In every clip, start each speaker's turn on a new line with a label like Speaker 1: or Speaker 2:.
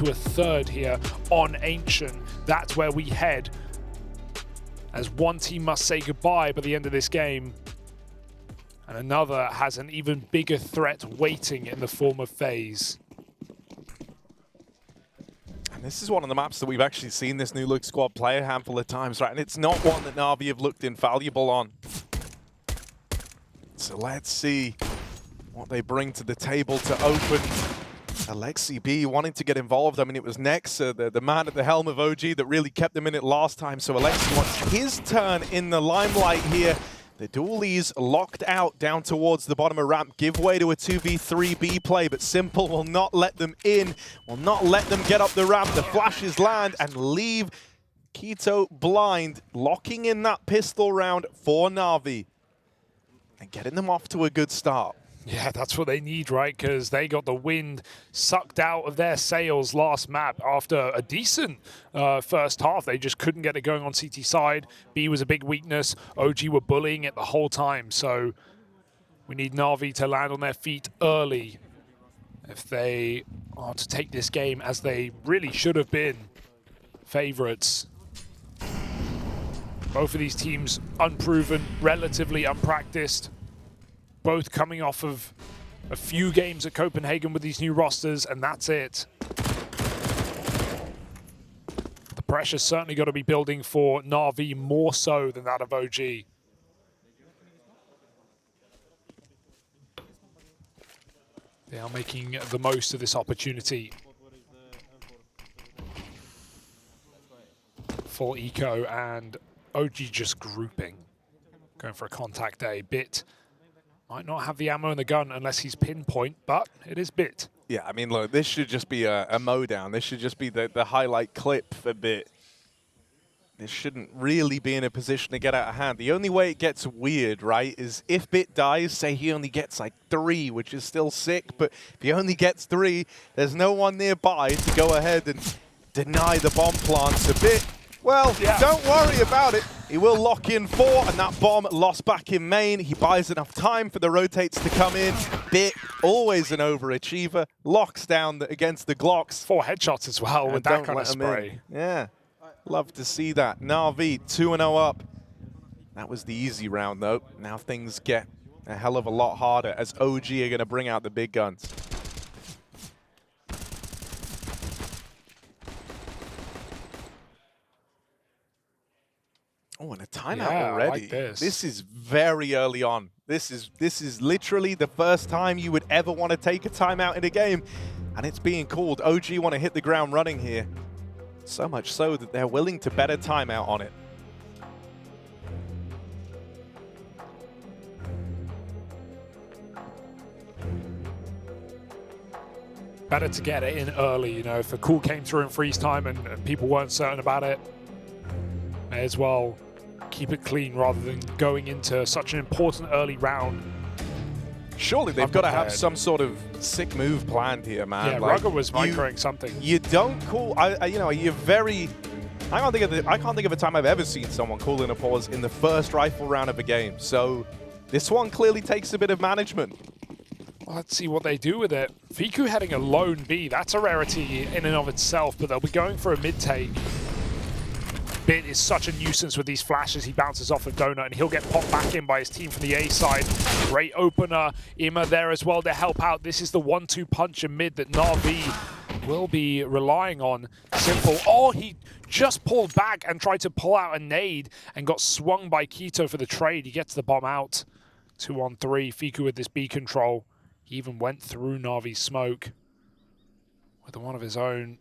Speaker 1: to a third here on Ancient. That's where we head, as one team must say goodbye by the end of this game, and another has an even bigger threat waiting in the form of FaZe.
Speaker 2: And this is one of the maps that we've actually seen this new look squad play a handful of times, right? And it's not one that NaVi have looked infallible on. So let's see what they bring to the table to open. Alexi B wanting to get involved. I mean, it was Nexa, the man at the helm of OG, that really kept them in it last time. So Alexi wants his turn in the limelight here. The dualies locked out down towards the bottom of ramp, give way to a 2v3B play, but Simple will not let them in, will not let them get up the ramp. The flashes land and leave k1to blind, locking in that pistol round for NaVi and getting them off to a good start.
Speaker 1: Yeah, that's what they need, right? Because they got the wind sucked out of their sails last map after a decent first half. They just couldn't get it going on CT side. B was a big weakness. OG were bullying it the whole time. So we need NaVi to land on their feet early if they are to take this game as they really should have been favorites. Both of these teams unproven, relatively unpracticed. Both coming off of a few games at Copenhagen with these new rosters, and that's it. The pressure's certainly got to be building for NaVi more so than that of OG. They are making the most of this opportunity. Full eco and OG just grouping. Going for a contact day. Bit might not have the ammo in the gun unless he's pinpoint, but it is Bit.
Speaker 2: Yeah, I mean, look, this should just be a mowdown. This should just be the highlight clip for Bit. This shouldn't really be in a position to get out of hand. The only way it gets weird, right, is if Bit dies, say he only gets like 3, which is still sick, but if he only gets 3, there's no one nearby to go ahead and deny the bomb plants a Bit. Well, yeah. Don't worry about it. He will lock in 4, and that bomb lost back in main. He buys enough time for the rotates to come in. Bit, always an overachiever, locks down against the Glocks.
Speaker 1: 4 headshots as well with that kind of spray.
Speaker 2: Yeah, love to see that. NaVi 2-0 up. That was the easy round, though. Now things get a hell of a lot harder as OG are going to bring out the big guns. Oh, and a timeout already.
Speaker 1: I like this.
Speaker 2: This is very early on. This is literally the first time you would ever want to take a timeout in a game, and it's being called. OG want to hit the ground running here. So much so that they're willing to bet a timeout on it.
Speaker 1: Better to get it in early, you know, if a call came through in freeze time and people weren't certain about it, may as well keep it clean rather than going into such an important early round.
Speaker 2: Surely they've got to have some sort of sick move planned here, man.
Speaker 1: Yeah,
Speaker 2: like,
Speaker 1: Rugger was microing something.
Speaker 2: You don't call, you know, you're very. I can't think of a time I've ever seen someone call in a pause in the first rifle round of a game. So this one clearly takes a bit of management.
Speaker 1: Well, let's see what they do with it. Fiku heading a lone B. That's a rarity in and of itself, but they'll be going for a mid take. Bit is such a nuisance with these flashes. He bounces off of Donut and he'll get popped back in by his team from the A side. Great opener. Ima there as well to help out. This is the 1-2 punch in mid that NaVi will be relying on. Simple. Oh, he just pulled back and tried to pull out a nade and got swung by k1to for the trade. He gets the bomb out. 2-on-3. Fiku with this B control. He even went through NaVi's smoke with one of his own.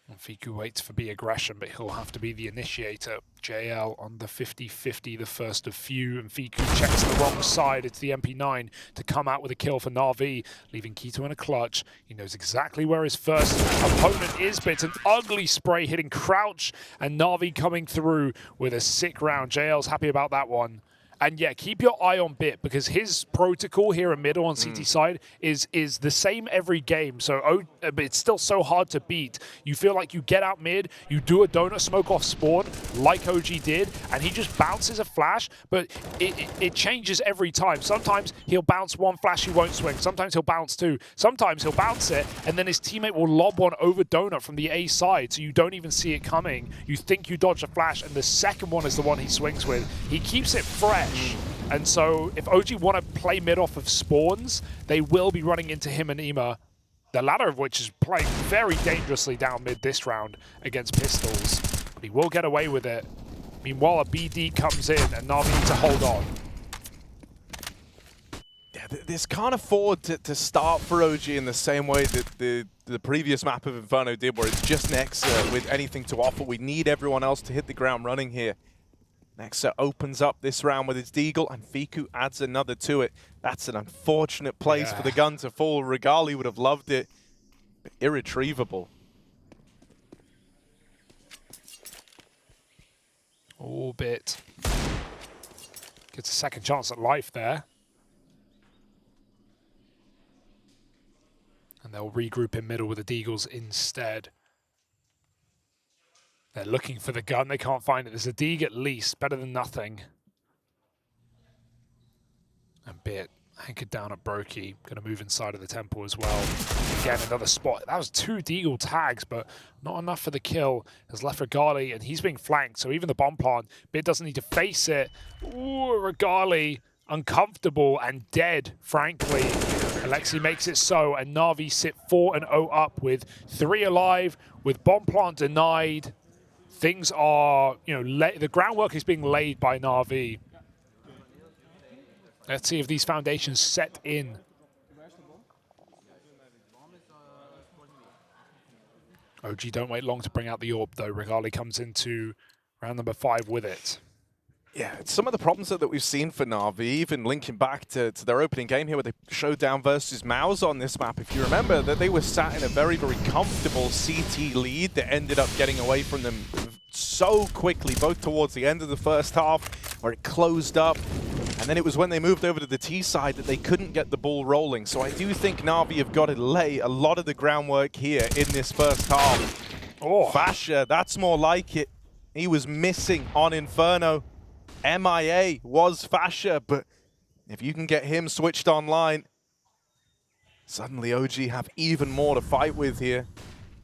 Speaker 1: And Fiku waits for B aggression, but he'll have to be the initiator. JL on the 50-50, the first of few, and Fiku checks the wrong side. It's the MP9 to come out with a kill for NaVi, leaving k1to in a clutch. He knows exactly where his first opponent is, but it's an ugly spray hitting Crouch, and NaVi coming through with a sick round. JL's happy about that one. And yeah, keep your eye on Bit, because his protocol here in middle on CT side is the same every game. So it's still so hard to beat. You feel like you get out mid, you do a donut smoke off spawn, like OG did, and he just bounces a flash, but it changes every time. Sometimes he'll bounce one flash, he won't swing. Sometimes he'll bounce two. Sometimes he'll bounce it, and then his teammate will lob one over donut from the A side, so you don't even see it coming. You think you dodge a flash, and the second one is the one he swings with. He keeps it fresh. And so if OG want to play mid off of spawns, they will be running into him and Ema, the latter of which is playing very dangerously down mid this round against pistols. But he will get away with it. Meanwhile, a BD comes in and NaVi needs to hold on.
Speaker 2: Yeah, this can't afford to start for OG in the same way that the previous map of Inferno did, where it's just Nexa with anything to offer. We need everyone else to hit the ground running here. Nexa opens up this round with his Deagle, and Fiku adds another to it. That's an unfortunate place for the gun to fall. Regali would have loved it, but irretrievable.
Speaker 1: Oh, Bit gets a second chance at life there. And they'll regroup in middle with the Deagles instead. They're looking for the gun. They can't find it. There's a Deag at least. Better than nothing. And Bit anchored down at Brokey. Going to move inside of the temple as well. Again, another spot. That was 2 Deagle tags, but not enough for the kill. Has left Regali, and he's being flanked. So even the bomb plant, Bit doesn't need to face it. Ooh, Regali uncomfortable and dead, frankly. Alexi makes it so, and NaVi sit 4-0 up with 3 alive, with bomb plant denied. Things are, the groundwork is being laid by NaVi. Let's see if these foundations set in. OG don't wait long to bring out the orb, though. Regali comes into round number 5 with it.
Speaker 2: Yeah, some of the problems that we've seen for NaVi, even linking back to their opening game here where they showed down versus Mouse on this map, if you remember, that they were sat in a very, very comfortable CT lead that ended up getting away from them so quickly, both towards the end of the first half, where it closed up, and then it was when they moved over to the T side that they couldn't get the ball rolling. So I do think NaVi have got to lay a lot of the groundwork here in this first half. Oh, Fasha, that's more like it. He was missing on Inferno. MIA was Fasha, but if you can get him switched online, suddenly OG have even more to fight with here.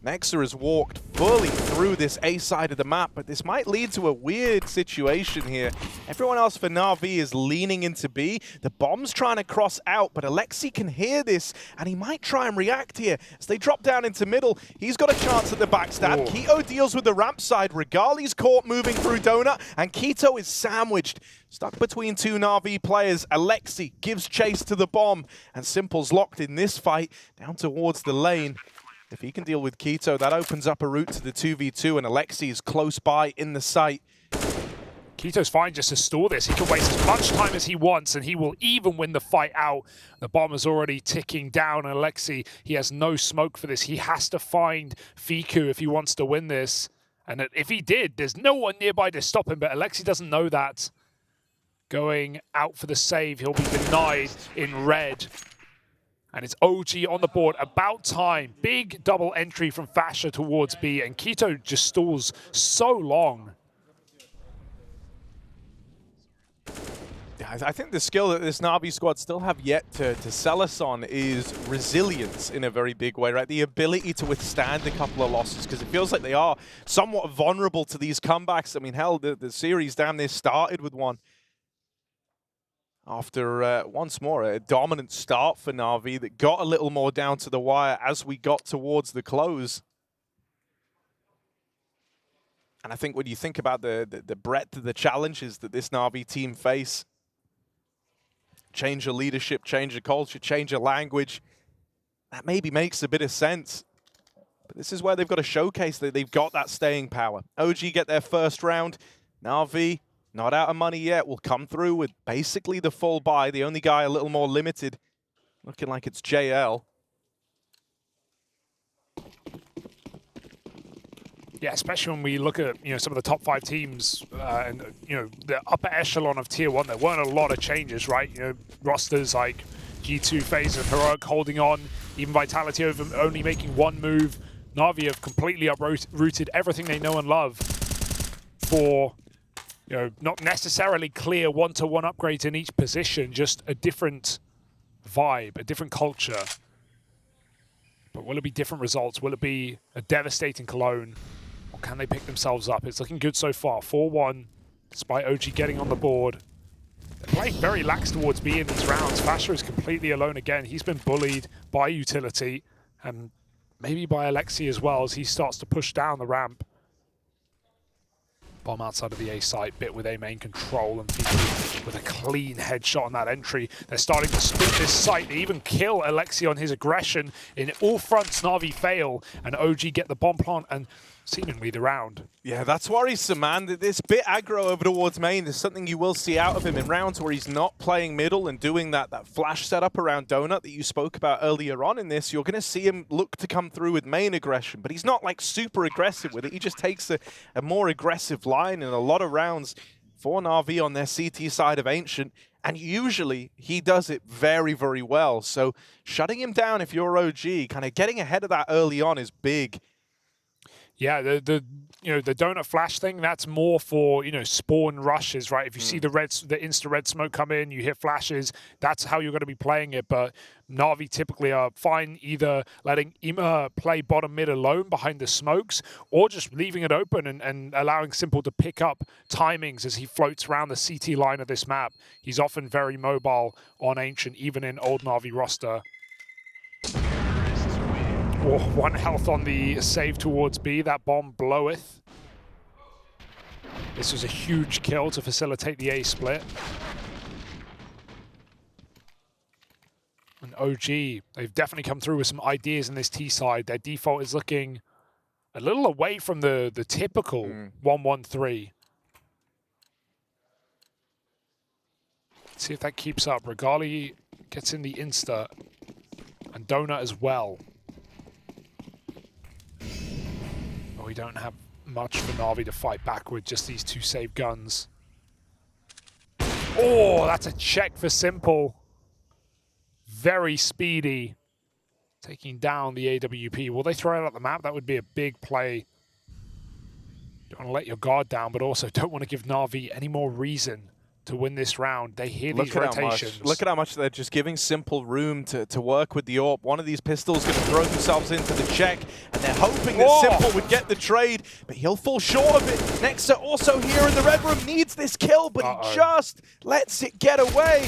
Speaker 2: Nexa has walked fully through this A side of the map, but this might lead to a weird situation here. Everyone else for NaVi is leaning into B. The bomb's trying to cross out, but Alexi can hear this, and he might try and react here. As they drop down into middle, he's got a chance at the backstab. Oh. Keto deals with the ramp side. Regali's caught moving through Donut, and Keto is sandwiched. Stuck between 2 NaVi players, Alexi gives chase to the bomb, and Simple's locked in this fight down towards the lane. If he can deal with Keto, that opens up a route to the 2v2, and Alexi is close by in the site.
Speaker 1: Keto's fine just to stall this. He can waste as much time as he wants, and he will even win the fight out. The bomb is already ticking down, and Alexi, he has no smoke for this. He has to find Fiku if he wants to win this. And if he did, there's no one nearby to stop him, but Alexi doesn't know that. Going out for the save, he'll be denied in red. And it's OG on the board, about time. Big double entry from Fasha towards B, and Keto just stalls so long.
Speaker 2: Yeah, I think the skill that this NaVi squad still have yet to sell us on is resilience in a very big way, right? The ability to withstand a couple of losses, because it feels like they are somewhat vulnerable to these comebacks. I mean, hell, the series damn near started with one. After, once more, a dominant start for NaVi that got a little more down to the wire as we got towards the close. And I think when you think about the breadth of the challenges that this NaVi team face, change of leadership, change of culture, change of language, that maybe makes a bit of sense. But this is where they've got to showcase that they've got that staying power. OG get their first round. NaVi, not out of money yet, will come through with basically the full buy. The only guy a little more limited, looking like it's JL.
Speaker 1: Yeah, especially when we look at some of the top 5 teams and the upper echelon of Tier 1, there weren't a lot of changes, right? Rosters like G2, FaZe, and Heroic holding on, even Vitality only making one move. NaVi have completely uprooted everything they know and love for not necessarily clear one-to-one upgrades in each position, just a different vibe, a different culture. But will it be different results? Will it be a devastating Cologne? Or can they pick themselves up? It's looking good so far. 4-1, despite OG getting on the board. They're playing very lax towards B in these rounds. Fasher is completely alone again. He's been bullied by Utility, and maybe by Alexi as well, as he starts to push down the ramp. Bomb outside of the A site, Bit with A main control, and Fiku with a clean headshot on that entry. They're starting to split this site. They even kill Alexi on his aggression. In all fronts, NaVi fail, and OG get the bomb plant and seemingly the round.
Speaker 2: Yeah, that's worrisome, man. This bit aggro over towards main is something you will see out of him in rounds where he's not playing middle and doing that flash setup around Donut that you spoke about earlier on in this. You're going to see him look to come through with main aggression, but he's not like super aggressive with it. He just takes a more aggressive line in a lot of rounds for NaVi on their CT side of Ancient, and usually he does it very, very well. So shutting him down if you're OG, kind of getting ahead of that early on is big.
Speaker 1: Yeah, the donut flash thing, that's more for spawn rushes, right? If you see the insta red smoke come in, you hit flashes, that's how you're going to be playing it. But NaVi typically are fine either letting Ima play bottom mid alone behind the smokes, or just leaving it open and allowing Simple to pick up timings as he floats around the CT line of this map. He's often very mobile on Ancient, even in old NaVi roster. Oh, 1 health on the save towards B. That bomb bloweth. This was a huge kill to facilitate the A split. And OG, they've definitely come through with some ideas in this T side. Their default is looking a little away from the typical 1-1-3. Let's see if that keeps up. Regali gets in the insta, and Donut as well. We don't have much for NaVi to fight back with, just these 2 save guns. Oh, that's a check for Simple. Very speedy. Taking down the AWP. Will they throw it out the map? That would be a big play. Don't want to let your guard down, but also don't want to give NaVi any more reason to win this round. They hear these rotations.
Speaker 2: Look at how much they're just giving Simple room to work with the AWP. One of these pistols going to throw themselves into the check, and they're hoping that Simple would get the trade, but he'll fall short of it. Nexa also here in the red room needs this kill, but he just lets it get away.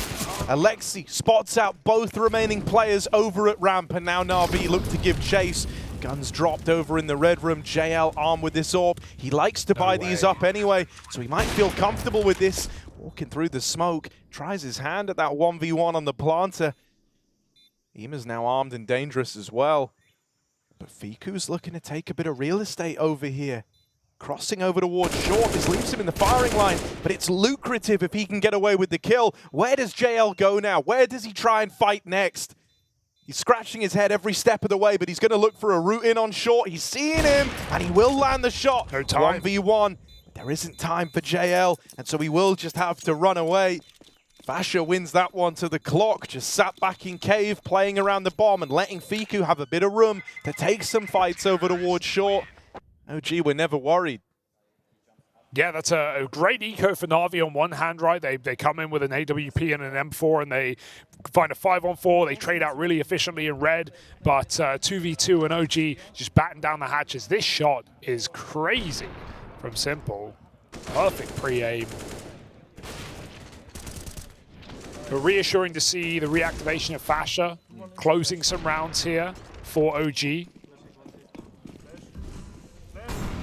Speaker 2: Alexi spots out both remaining players over at ramp, and now NaVi look to give chase. Guns dropped over in the red room. JL armed with this AWP. He likes to buy these up anyway, so he might feel comfortable with this. Walking through the smoke, tries his hand at that 1v1 on the planter. Ima's now armed and dangerous as well. But Fiku's looking to take a bit of real estate over here. Crossing over towards short, this leaves him in the firing line, but it's lucrative if he can get away with the kill. Where does JL go now? Where does he try and fight next? He's scratching his head every step of the way, but he's going to look for a route in on short. He's seeing him, and he will land the shot.
Speaker 1: No time.
Speaker 2: 1v1. There isn't time for JL, and so he will just have to run away. Fasher wins that one to the clock, just sat back in cave, playing around the bomb and letting Fiku have a bit of room to take some fights over towards short. OG, we're never worried.
Speaker 1: Yeah, that's a great eco for NaVi on one hand, right? They come in with an AWP and an M4, and they find a 5-on-4. They trade out really efficiently in red, but 2v2 and OG just batten down the hatches. This shot is crazy from Simple. Perfect pre-aim. But reassuring to see the reactivation of Fasher, closing some rounds here for OG.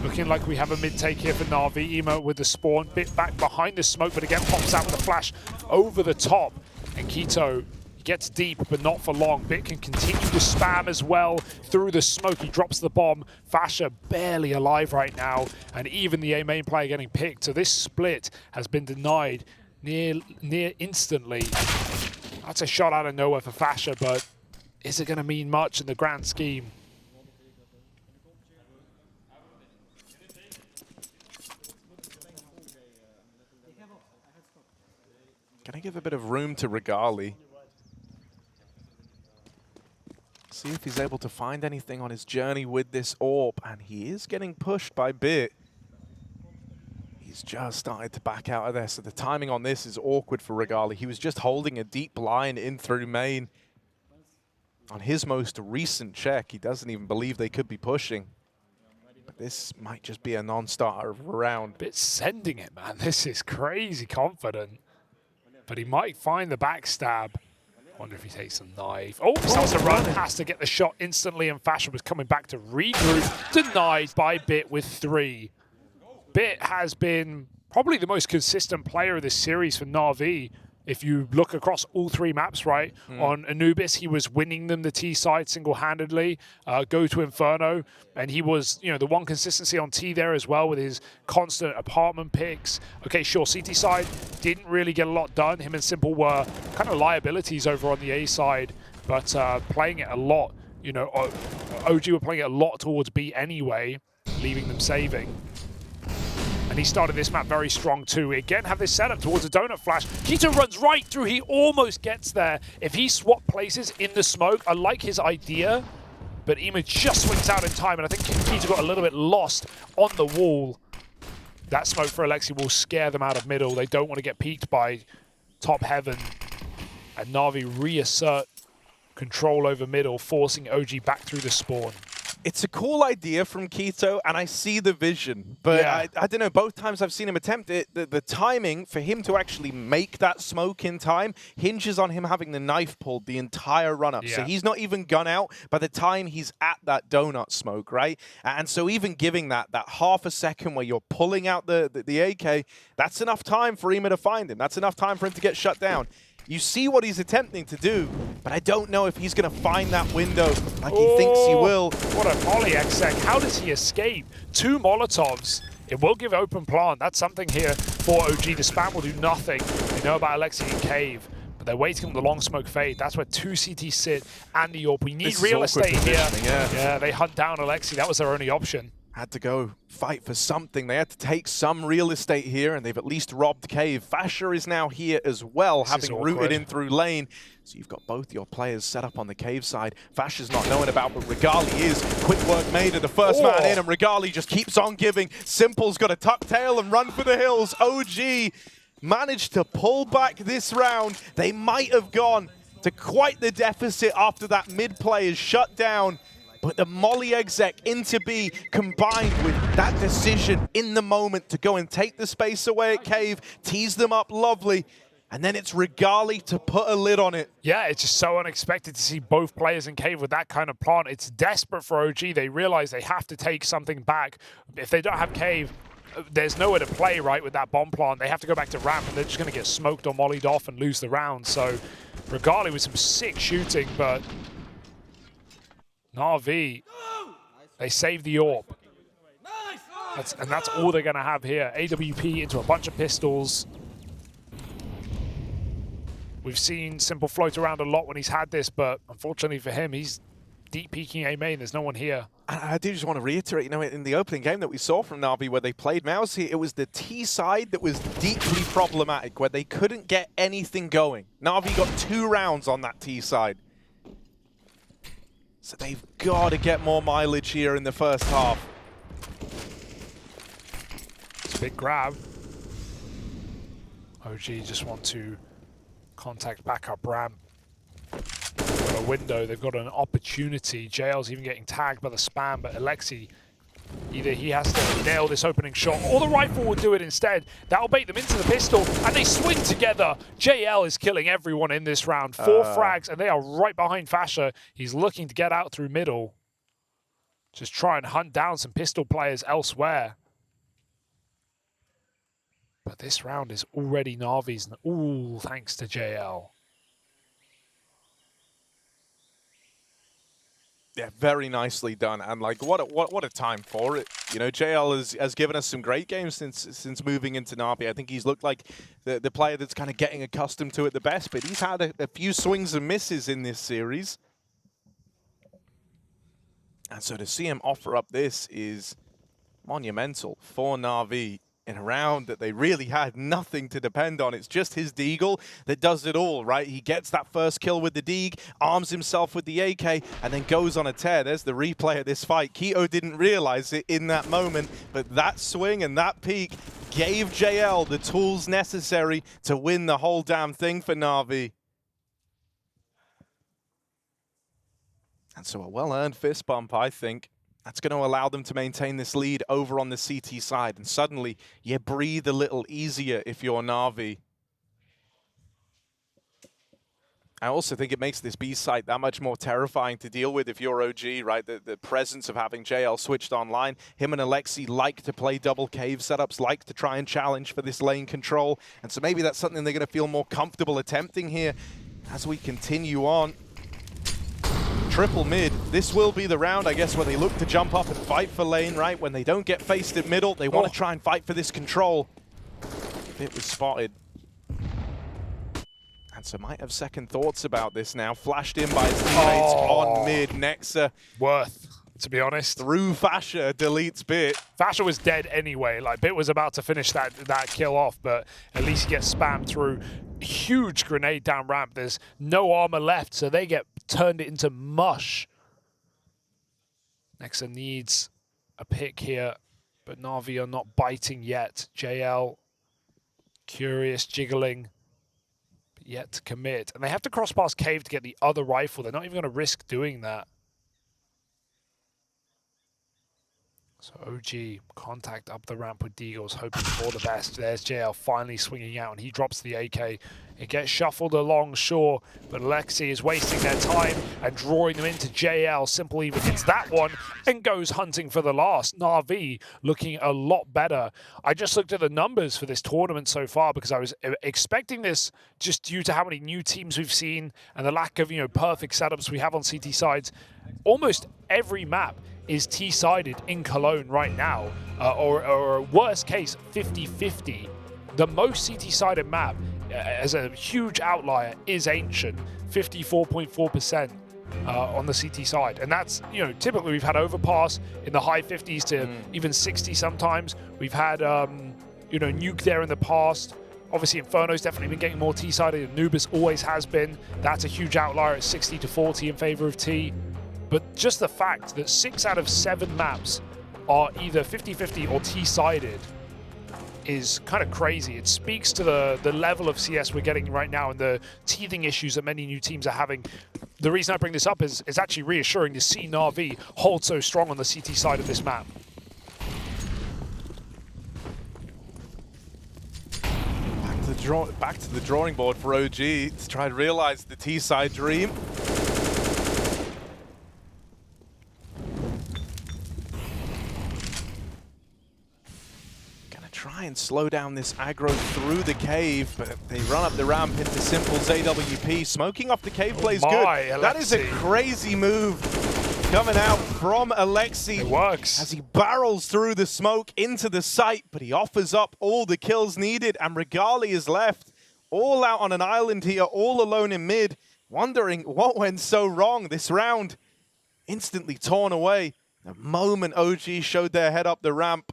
Speaker 1: Looking like we have a mid-take here for NaVi. Emo with the spawn, Bit back behind the smoke, but again pops out with a flash over the top. And Keto gets deep, but not for long. Bit can continue to spam as well through the smoke. He drops the bomb. Fasher barely alive right now, and even the A main player getting picked. So this split has been denied near instantly. That's a shot out of nowhere for Fasher, but is it going to mean much in the grand scheme?
Speaker 2: Gonna give a bit of room to Regali. See if he's able to find anything on his journey with this AWP, and he is getting pushed by Bit. He's just started to back out of there, so the timing on this is awkward for Regali. He was just holding a deep line in through main. On his most recent check, he doesn't even believe they could be pushing. But this might just be a non-starter of a round.
Speaker 1: Bit sending it, man. This is crazy confident. But he might find the backstab. Wonder if he takes a knife. Oh, starts to run, has to get the shot instantly, and Fashion was coming back to regroup. Denied by Bit with 3. Bit has been probably the most consistent player of this series for NaVi. If you look across all 3 maps, right? On Anubis, he was winning them the T side single-handedly. Go to Inferno, and he was, you know, the one consistency on T there as well with his constant apartment picks. Okay, sure, CT side didn't really get a lot done. Him and Simple were kind of liabilities over on the A side, but playing it a lot. You know, OG were playing it a lot towards B anyway, leaving them saving. And he started this map very strong too. We again have this setup towards a donut flash. Keto runs right through. He almost gets there. If he swapped places in the smoke, I like his idea, but Ema just swings out in time, and I think Keto got a little bit lost on the wall. That smoke for Alexi will scare them out of middle. They don't want to get peeked by top heaven. And NaVi reassert control over middle, forcing OG back through the spawn.
Speaker 2: It's a cool idea from Keto, and I see the vision. But
Speaker 1: Yeah.
Speaker 2: I don't know, both times I've seen him attempt it, the timing for him to actually make that smoke in time hinges on him having the knife pulled the entire run-up.
Speaker 1: Yeah.
Speaker 2: So he's not even gone out by the time he's at that donut smoke, right? And so even giving that half a second where you're pulling out the AK, that's enough time for Ema to find him. That's enough time for him to get shut down. You see what he's attempting to do, but I don't know if he's going to find that window like he thinks he will.
Speaker 1: What a poly exec. How does he escape? 2 Molotovs. It will give open plant. That's something here for OG. The spam will do nothing. They know about Alexi and Cave, but they're waiting on the long smoke fade. That's where 2 CT sit and the AWP. We need real estate here. Yeah, they hunt down Alexi. That was their only option.
Speaker 2: Had to go fight for something. They had to take some real estate here, and they've at least robbed Cave. Fasher is now here as well, having rooted in through lane. So you've got both your players set up on the Cave side. Fasher's not knowing about, but Regali is. Quick work made of the first man in, and Regali just keeps on giving. Simple's got to tuck tail and run for the hills. OG managed to pull back this round. They might have gone to quite the deficit after that mid play is shut down. But the Molly exec into B combined with that decision in the moment to go and take the space away at Cave, tease them up lovely, and then it's Regali to put a lid on it.
Speaker 1: Yeah, it's just so unexpected to see both players in Cave with that kind of plant. It's desperate for OG. They realize they have to take something back. If they don't have Cave, there's nowhere to play, right, with that bomb plant. They have to go back to ramp, and they're just going to get smoked or mollied off and lose the round. So Regali with some sick shooting, but NaVi, they save the AWP. And that's all they're going to have here. AWP into a bunch of pistols. We've seen Simple float around a lot when he's had this, but unfortunately for him, he's deep peeking A main. There's no one here.
Speaker 2: I do just want to reiterate, you know, in the opening game that we saw from NaVi where they played Mouse here, it was the T side that was deeply problematic, where they couldn't get anything going. NaVi got 2 rounds on that T side. So they've got to get more mileage here in the first half.
Speaker 1: It's a big grab. OG just want to contact backup ramp. They've got a window, they've got an opportunity. JL's even getting tagged by the spam, but Alexi, either he has to nail this opening shot or the rifle will do it instead. That'll bait them into the pistol, and they swing together. JL is killing everyone in this round. 4 frags, and they are right behind Fasher. He's looking to get out through middle. Just try and hunt down some pistol players elsewhere. But this round is already NaVi's. Ooh, thanks to JL.
Speaker 2: Yeah, very nicely done, and like what a time for it. You know, JL has given us some great games since moving into NaVi. I think he's looked like the player that's kind of getting accustomed to it the best, but he's had a few swings and misses in this series. And so to see him offer up this is monumental for NaVi. in a round that they really had nothing to depend on. It's just his Deagle that does it all, right? He gets that first kill with the Deag, arms himself with the AK, and then goes on a tear. There's the replay of this fight. Keto didn't realize it in that moment, but that swing and that peek gave JL the tools necessary to win the whole damn thing for NaVi. And so a well-earned fist bump, I think. That's going to allow them to maintain this lead over on the CT side. And suddenly, you breathe a little easier if you're NaVi. I also think it makes this B site that much more terrifying to deal with if you're OG, right? The presence of having JL switched online. Him and Alexi like to play double cave setups, like to try and challenge for this lane control. And so maybe that's something they're going to feel more comfortable attempting here as we continue on. Triple mid. This will be the round, I guess, where they look to jump up and fight for lane, right? When they don't get faced at middle, they want to try and fight for this control. It was spotted. And so might have second thoughts about this now. Flashed in by his teammates on mid. Nexa.
Speaker 1: Worth, to be honest.
Speaker 2: Through Fasher, deletes Bit.
Speaker 1: Fasher was dead anyway. Like, Bit was about to finish that kill off, but at least he gets spammed through. Huge grenade down ramp. There's no armor left, so they get turned it into mush. Nexa needs a pick here, but NaVi are not biting yet. JL, curious, jiggling, but yet to commit. And they have to cross past cave to get the other rifle. They're not even going to risk doing that. So OG, contact up the ramp with Deagles, hoping for the best. There's JL finally swinging out, and he drops the AK. It gets shuffled along shore, but Alexi is wasting their time and drawing them into JL. Simple even hits that one and goes hunting for the last. NaVi looking a lot better. I just looked at the numbers for this tournament so far because I was expecting this just due to how many new teams we've seen and the lack of, perfect setups we have on CT sides. Almost every map is T-sided in Cologne right now, or worst case, 50-50. The most CT-sided map, as a huge outlier, is Ancient, 54.4% on the CT side. And that's, typically we've had Overpass in the high 50s to even 60 sometimes. We've had, Nuke there in the past. Obviously, Inferno's definitely been getting more T-sided, and Anubis always has been. That's a huge outlier at 60-40 in favor of T. But just the fact that 6 out of 7 maps are either 50-50 or T-sided is kind of crazy. It speaks to the level of CS we're getting right now and the teething issues that many new teams are having. The reason I bring this up is actually reassuring to see NaVi hold so strong on the CT side of this map.
Speaker 2: Back to the drawing board for OG to try and realize the T-side dream. Try and slow down this aggro through the cave, but they run up the ramp into Simple's AWP. Smoking off the cave plays good.
Speaker 1: Alexi.
Speaker 2: That is a crazy move coming out from Alexi.
Speaker 1: It works.
Speaker 2: As he barrels through the smoke into the site, but he offers up all the kills needed, and Regali is left all out on an island here, all alone in mid, wondering what went so wrong this round. Instantly torn away the moment OG showed their head up the ramp.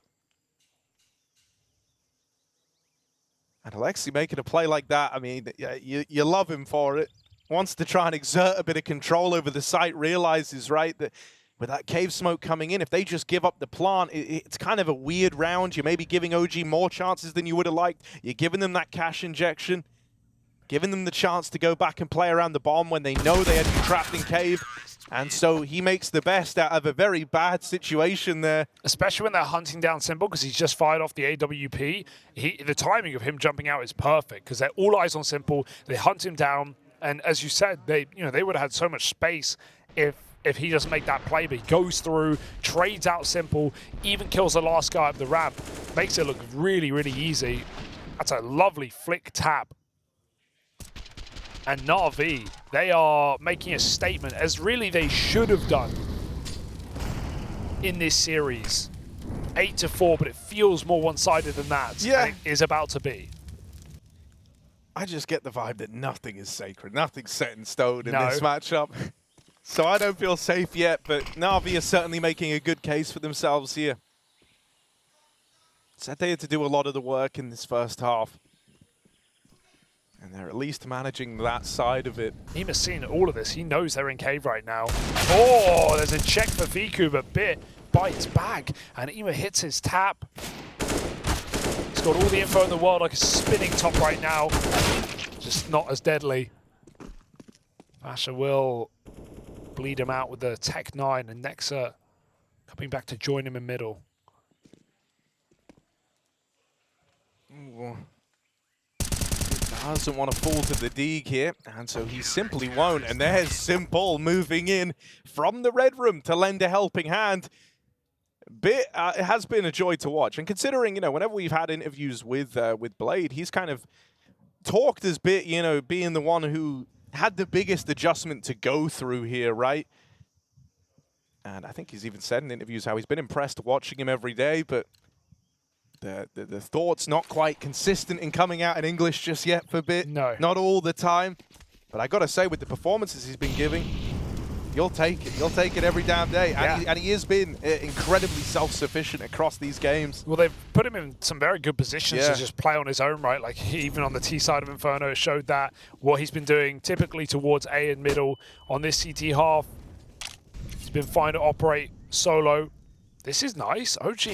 Speaker 2: And Alexi making a play like that, I mean, you love him for it. Wants to try and exert a bit of control over the site, realizes, right, that with that cave smoke coming in, if they just give up the plant, it's kind of a weird round. You're maybe giving OG more chances than you would have liked. You're giving them that cash injection, giving them the chance to go back and play around the bomb when they know they had you trapped in cave. And so he makes the best out of a very bad situation there.
Speaker 1: Especially when they're hunting down Simple, because he's just fired off the AWP. The timing of him jumping out is perfect, because they're all eyes on Simple. They hunt him down, and as you said, they would have had so much space if he doesn't make that play, but he goes through, trades out Simple, even kills the last guy up the ramp, makes it look really, really easy. That's a lovely flick tap. And NaVi, they are making a statement, as really they should have done in this series. 8-4, but it feels more one-sided than that.
Speaker 2: Yeah.
Speaker 1: It is about to be.
Speaker 2: I just get the vibe that nothing is sacred. Nothing's set in stone in this matchup. So I don't feel safe yet, but NaVi is certainly making a good case for themselves here. said they had to do a lot of the work in this first half. And they're at least managing that side of it.
Speaker 1: Nima's seen all of this. He knows they're in cave right now. Oh, there's a check for Viku, but Bit bites back, and Ima hits his tap. He's got all the info in the world, like a spinning top right now. Just not as deadly. Vasher will bleed him out with the Tech 9, and Nexa coming back to join him in middle.
Speaker 2: Ooh. Doesn't want to fall to the dig here, and so he simply won't. And there's Simple moving in from the red room to lend a helping hand. Bit it has been a joy to watch, and considering, you know, whenever we've had interviews with Blade, he's kind of talked as Bit, you know, being the one who had the biggest adjustment to go through here, right? And I think he's even said in interviews how he's been impressed watching him every day, but the thoughts not quite consistent in coming out in English just yet for Bit.
Speaker 1: No.
Speaker 2: Not all the time. But I got to say, with the performances he's been giving, you'll take it. You'll take it every damn day.
Speaker 1: Yeah.
Speaker 2: And he has been incredibly self-sufficient across these games.
Speaker 1: Well, they've put him in some very good positions
Speaker 2: Yeah.
Speaker 1: to just play on his own, right? Like, even on the T side of Inferno, it showed that what he's been doing typically towards A and middle on this CT half. He's been fine to operate solo. This is nice. OG,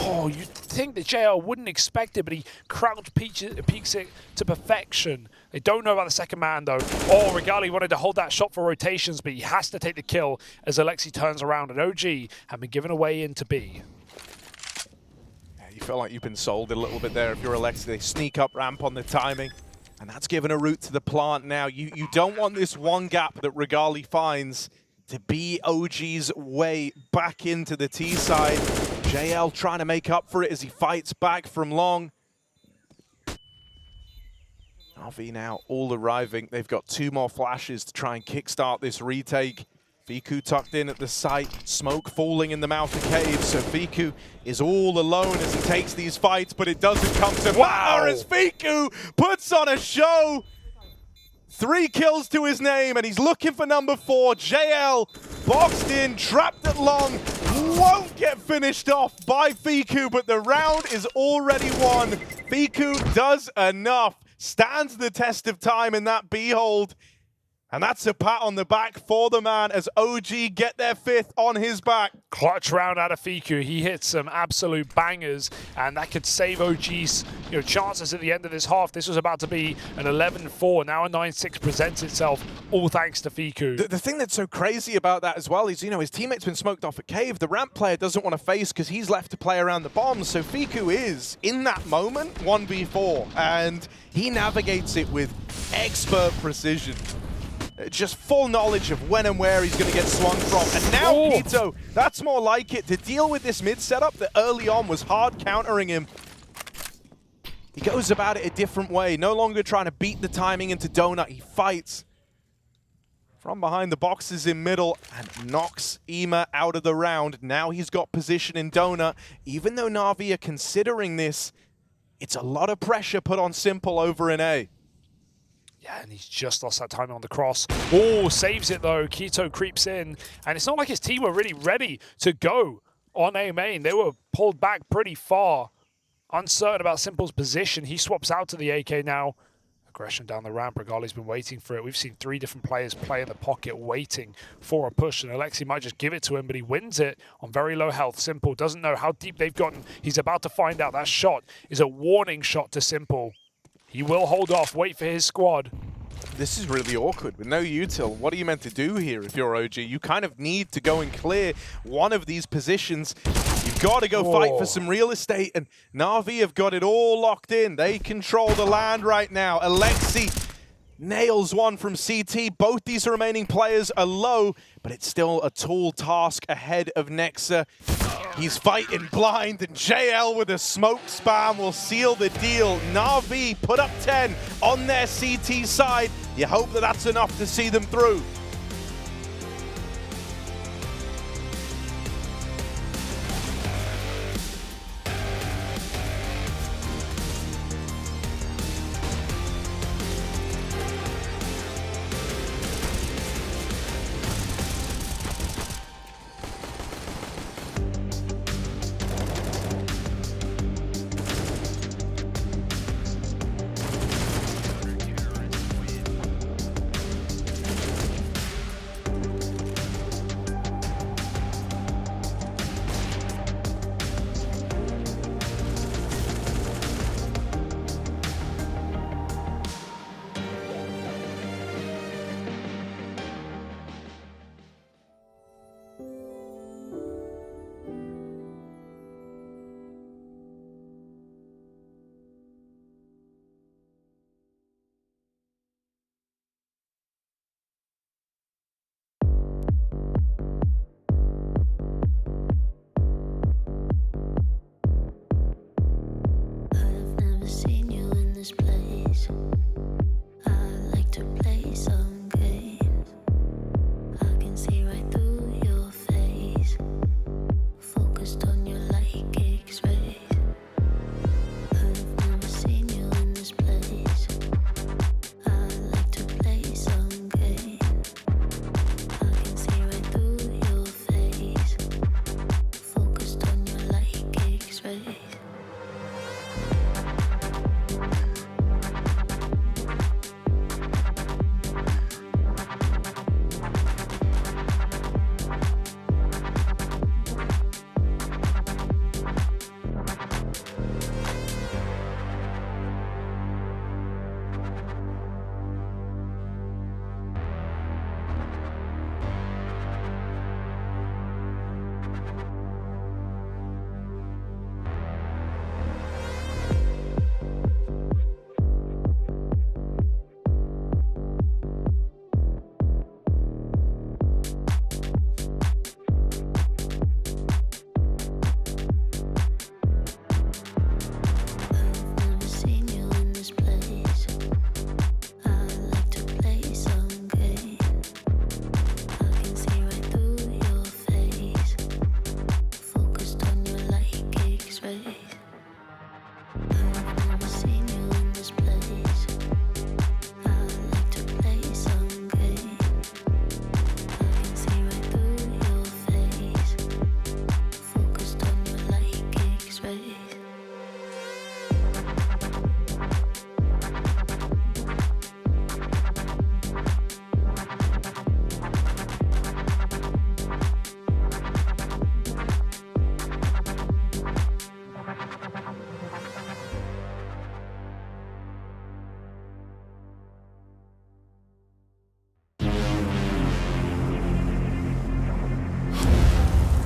Speaker 1: oh, you'd think that JL wouldn't expect it, but he crouch peeks it to perfection. They don't know about the second man, though. Oh, Regali wanted to hold that shot for rotations, but he has to take the kill as Alexi turns around, and OG have been given away into B.
Speaker 2: Yeah, you feel like you've been sold a little bit there if you're Alexi. They sneak up ramp on the timing, and that's given a route to the plant now. You don't want this one gap that Regali finds to be OG's way back into the T side. JL trying to make up for it as he fights back from long. NaVi now all arriving. They've got 2 more flashes to try and kickstart this retake. Viku tucked in at the site, smoke falling in the mouth of cave, so Viku is all alone as he takes these fights, but it doesn't come to matter as Viku puts on a show. 3 kills to his name, and he's looking for number 4. JL boxed in, trapped at long, won't get finished off by Viku, but the round is already won. Viku does enough, stands the test of time in that B-hold, and that's a pat on the back for the man as OG get their 5th on his back.
Speaker 1: Clutch round out of Fiku. He hits some absolute bangers, and that could save OG's chances at the end of this half. This was about to be an 11-4. Now a 9-6 presents itself, all thanks to Fiku.
Speaker 2: The thing that's so crazy about that as well is, his teammate's been smoked off at cave. The ramp player doesn't want to face because he's left to play around the bombs. So Fiku is, in that moment, 1v4, and he navigates it with expert precision. Just full knowledge of when and where he's going to get swung from. And now Quito, that's more like it. To deal with this mid setup that early on was hard countering him, he goes about it a different way. No longer trying to beat the timing into Donut. He fights from behind the boxes in middle and knocks Ima out of the round. Now he's got position in Donut. Even though NaVi are considering this, it's a lot of pressure put on Simple over in A.
Speaker 1: Yeah, and he's just lost that time on the cross. Oh, saves it though. Quito creeps in, and it's not like his team were really ready to go on A main. They were pulled back pretty far. Uncertain about Simple's position. He swaps out to the AK now. Aggression down the ramp. Regali's been waiting for it. We've seen 3 different players play in the pocket waiting for a push, and Alexi might just give it to him, but he wins it on very low health. Simple doesn't know how deep they've gotten. He's about to find out. That shot is a warning shot to Simple. He will hold off, wait for his squad.
Speaker 2: This is really awkward. With no util, what are you meant to do here if you're OG? You kind of need to go and clear one of these positions. You've got to go fight for some real estate, and NaVi have got it all locked in. They control the land right now. Alexi nails one from CT. Both these remaining players are low, but it's still a tall task ahead of Nexa. He's fighting blind, and JL with a smoke spam will seal the deal. NaVi put up 10 on their CT side. You hope that that's enough to see them through.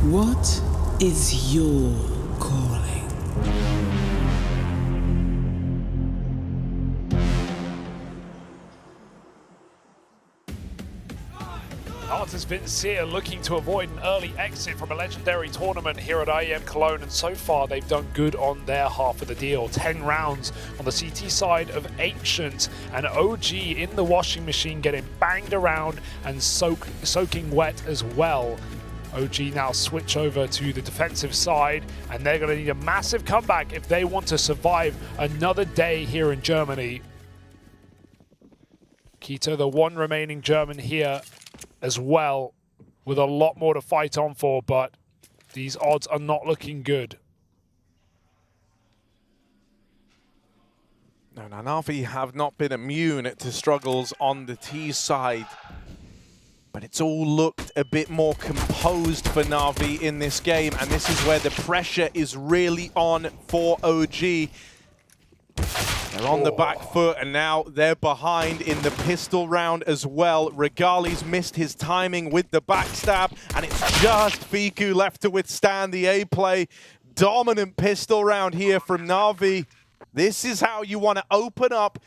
Speaker 3: What is your calling?
Speaker 1: Artis Vincere looking to avoid an early exit from a legendary tournament here at IEM Cologne, and so far they've done good on their half of the deal. 10 rounds on the CT side of Ancient, and OG in the washing machine getting banged around and soaking wet as well. OG now switch over to the defensive side, and they're going to need a massive comeback if they want to survive another day here in Germany. Keto, the one remaining German here as well, with a lot more to fight on for, but these odds are not looking good.
Speaker 2: No, NaVi have not been immune to struggles on the T side, but it's all looked a bit more composed for NaVi in this game, and this is where the pressure is really on for OG. They're on the back foot, and now they're behind in the pistol round as well. Regali's missed his timing with the backstab, and it's just Fiku left to withstand the A play. Dominant pistol round here from NaVi. This is how you want to open up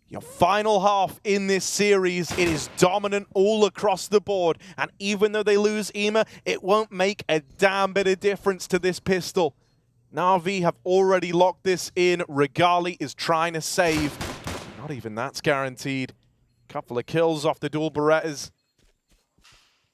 Speaker 2: your final half in this series. It is dominant all across the board, and even though they lose Ema, it won't make a damn bit of difference to this pistol. NaVi have already locked this in. Regali is trying to save. Not even that's guaranteed. Couple of kills off the dual Berettas.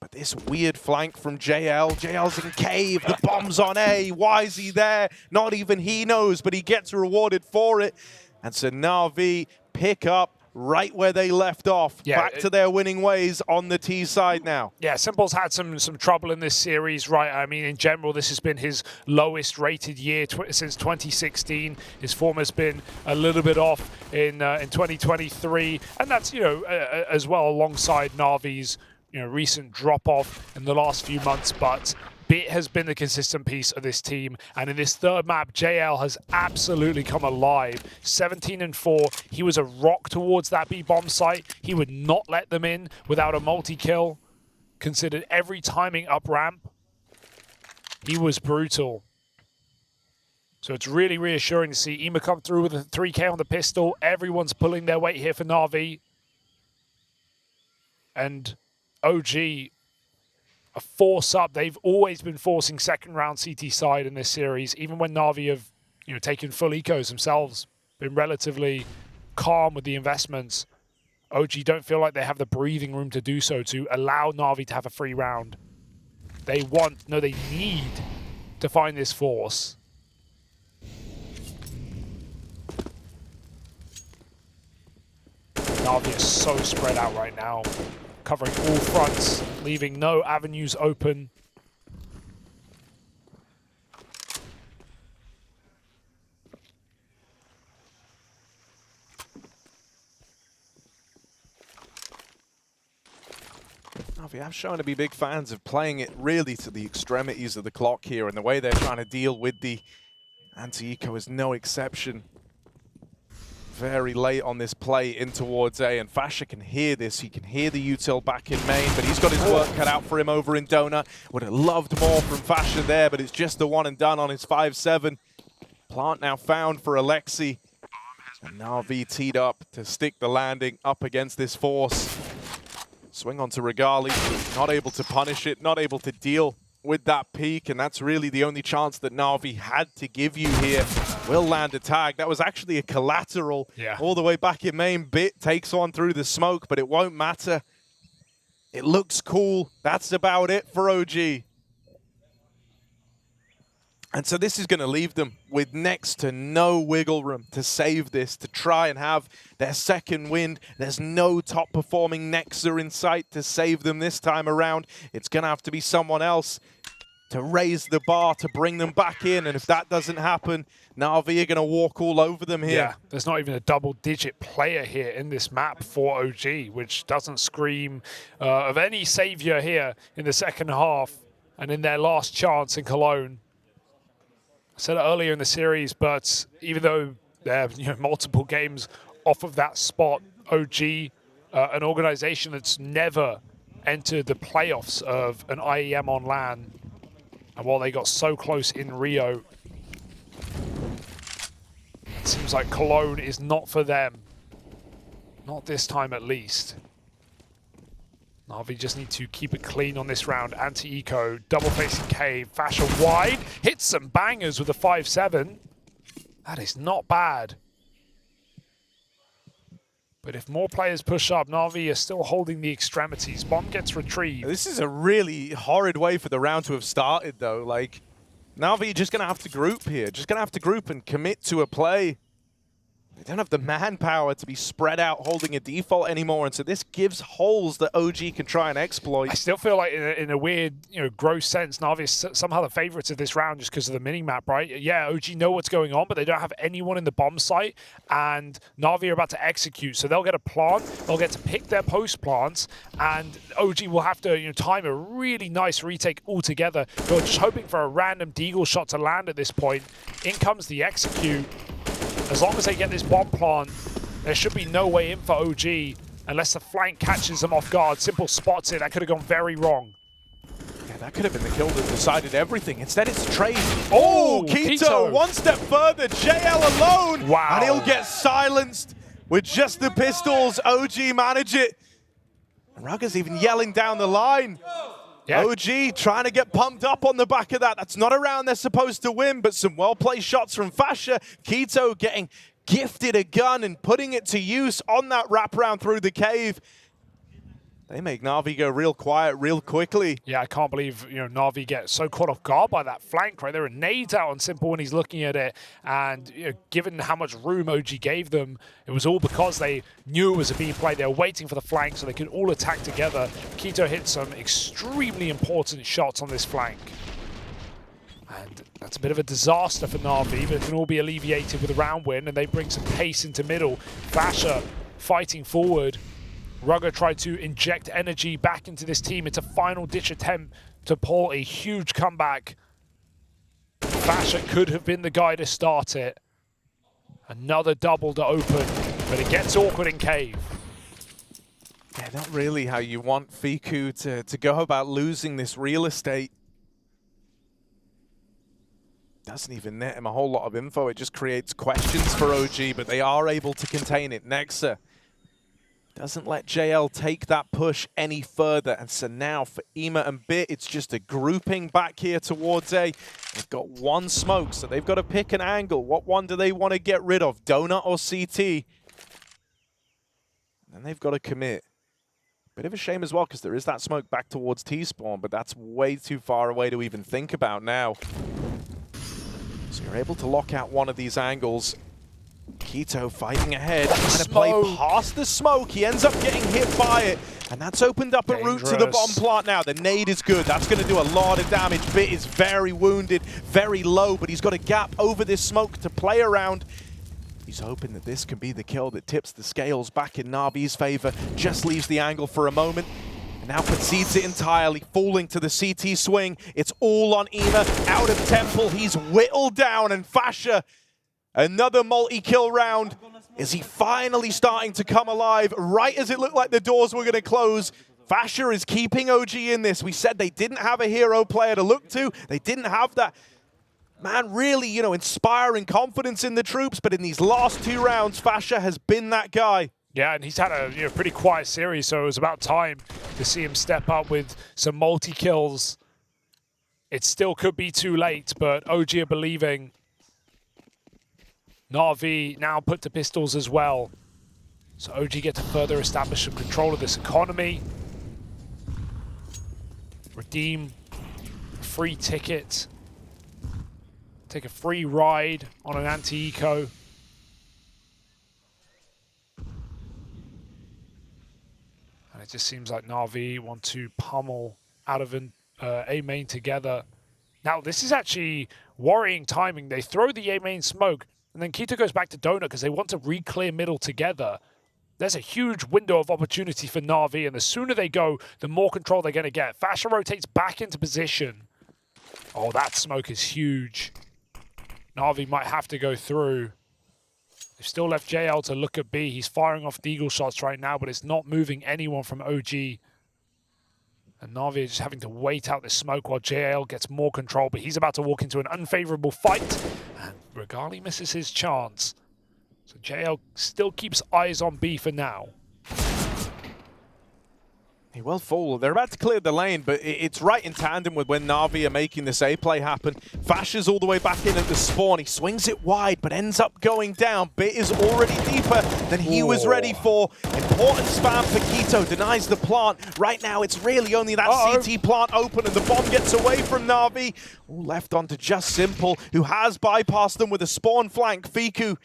Speaker 2: But this weird flank from JL. JL's in cave. The bomb's on A. Why is he there? Not even he knows, but he gets rewarded for it. And so NaVi pick up right where they left off. Yeah, back to their winning ways on the T side now.
Speaker 1: Yeah, Simple's had some trouble in this series, right? I mean, in general, this has been his lowest rated year since 2016. His form has been a little bit off in 2023, and that's, you know, as well alongside NaVi's, you know, recent drop off in the last few months. But Bit has been the consistent piece of this team, and in this third map, JL has absolutely come alive. 17-4. He was a rock towards that B bomb site. He would not let them in without a multi-kill. Considered every timing up ramp. He was brutal. So it's really reassuring to see Ema come through with a 3K on the pistol. Everyone's pulling their weight here for NaVi. And OG, a force up. They've always been forcing second round CT side in this series, even when NaVi have, you know, taken full ecos themselves, been relatively calm with the investments. OG don't feel like they have the breathing room to do so, to allow NaVi to have a free round. They want, no, they need to find this force. NaVi is so spread out right now, covering all fronts, leaving no avenues open.
Speaker 2: NaVi have shown to be big fans of playing it really to the extremities of the clock here, and the way they're trying to deal with the anti-eco is no exception. Very late on this play in towards A, and Fasher can hear this. He can hear the util back in main, but he's got his work cut out for him over in Donut. Would have loved more from Fasher there, but it's just the one and done on his 5-7. Plant now found for Alexi. And NaVi teed up to stick the landing up against this force. Swing onto Regali, not able to punish it, not able to deal with that peak, and that's really the only chance that NaVi had to give you here. Will land a tag. That was actually a collateral all the way back in main. Bit takes one through the smoke, but it won't matter. It looks cool. That's about it for OG. And so this is going to leave them with next to no wiggle room to save this, to try and have their second wind. There's no top-performing Nexa in sight to save them this time around. It's going to have to be someone else to raise the bar, to bring them back in. And if that doesn't happen, NaVi are going to walk all over them here.
Speaker 1: Yeah, there's not even a double-digit player here in this map for OG, which doesn't scream of any savior here in the second half and in their last chance in Cologne. I said it earlier in the series, but even though they're multiple games off of that spot, OG, an organization that's never entered the playoffs of an IEM on LAN, And while they got so close in Rio, it seems like Cologne is not for them. Not this time, at least. NaVi just need to keep it clean on this round. Anti-eco, double facing cave, Fasher wide, hits some bangers with a 5-7. That is not bad. But if more players push up, NaVi are still holding the extremities. Bomb gets retrieved.
Speaker 2: This is a really horrid way for the round to have started, though. Like, NaVi just going to have to group here. Just going to have to group and commit to a play. They don't have the manpower to be spread out holding a default anymore, and so this gives holes that OG can try and exploit.
Speaker 1: I still feel like in a weird, gross sense, NaVi is somehow the favorites of this round just because of the mini-map, right? Yeah, OG know what's going on, but they don't have anyone in the bomb site, and NaVi are about to execute, so they'll get a plant, they'll get to pick their post plants, and OG will have to time a really nice retake altogether. They're just hoping for a random deagle shot to land at this point. In comes the execute. As long as they get this bomb plant, there should be no way in for OG unless the flank catches them off guard. Simple spots it. That could have gone very wrong.
Speaker 2: Yeah, that could have been the kill that decided everything. Instead, it's Trade. Oh, Keto, one step further. JL alone.
Speaker 1: Wow.
Speaker 2: And he'll get silenced with just the pistols. OG manage it. And Rugger's even yelling down the line.
Speaker 1: Yeah.
Speaker 2: OG trying to get pumped up on the back of that. That's not a round they're supposed to win, but some well-placed shots from Fasher. Keto getting gifted a gun and putting it to use on that wraparound through the cave. They make NaVi go real quiet real quickly.
Speaker 1: Yeah, I can't believe NaVi gets so caught off guard by that flank, right? There are nades out on Simple when he's looking at it, and given how much room OG gave them, it was all because they knew it was a B play. They were waiting for the flank so they could all attack together. Keto hit some extremely important shots on this flank. And that's a bit of a disaster for NaVi, but it can all be alleviated with a round win, and they bring some pace into middle. Fasher fighting forward. Rugger tried to inject energy back into this team. It's a final ditch attempt to pull a huge comeback. Fasher could have been the guy to start it. Another double to open, but it gets awkward in cave.
Speaker 2: Yeah, not really how you want Fiku to go about losing this real estate. Doesn't even net him a whole lot of info. It just creates questions for OG, but they are able to contain it. Nexa doesn't let JL take that push any further. And so now for Ema and Bit, it's just a grouping back here towards A. They've got one smoke, so they've got to pick an angle. What one do they want to get rid of, Donut or CT? And they've got to commit. Bit of a shame as well, because there is that smoke back towards T-spawn, but that's way too far away to even think about now. So you're able to lock out one of these angles. Keto fighting ahead, trying to play past the smoke. He ends up getting hit by it, and that's opened up a route to the bomb plant now. The nade is good. That's going to do a lot of damage. Bit is very wounded, very low, but he's got a gap over this smoke to play around. He's hoping that this can be the kill that tips the scales back in NaVi's favor. Just leaves the angle for a moment. And now concedes it entirely, falling to the CT swing. It's all on Ema, out of Temple. He's whittled down, and Fasher, another multi-kill round. Is he finally starting to come alive right as it looked like the doors were going to close? Fasher is keeping OG in this. We said they didn't have a hero player to look to. They didn't have that, man, really, inspiring confidence in the troops. But in these last two rounds, Fasher has been that guy.
Speaker 1: Yeah, and he's had a pretty quiet series, so it was about time to see him step up with some multi-kills. It still could be too late, but OG are believing. NaVi now put to pistols as well. So OG get to further establish some control of this economy. Redeem a free ticket. Take a free ride on an anti-eco. And it just seems like NaVi want to pummel out of an A main together. Now, this is actually worrying timing. They throw the A main smoke, and then Keto goes back to Donut because they want to re-clear middle together. There's a huge window of opportunity for NaVi, and the sooner they go, the more control they're going to get. Fasher rotates back into position. Oh, that smoke is huge. NaVi might have to go through. They've still left JL to look at B. He's firing off deagle shots right now, but it's not moving anyone from OG. And NaVi is just having to wait out this smoke while JL gets more control, but he's about to walk into an unfavorable fight, and Regali misses his chance. So JL still keeps eyes on B for now.
Speaker 2: He will fall. They're about to clear the lane, but it's right in tandem with when NaVi are making this A play happen. Fasher's all the way back in at the spawn. He swings it wide, but ends up going down. Bit is already deeper than he was ready for. Important spam for Keto. Denies the plant. Right now, it's really only that CT plant open, and the bomb gets away from NaVi. All left onto just Simple, who has bypassed them with a spawn flank. Fiku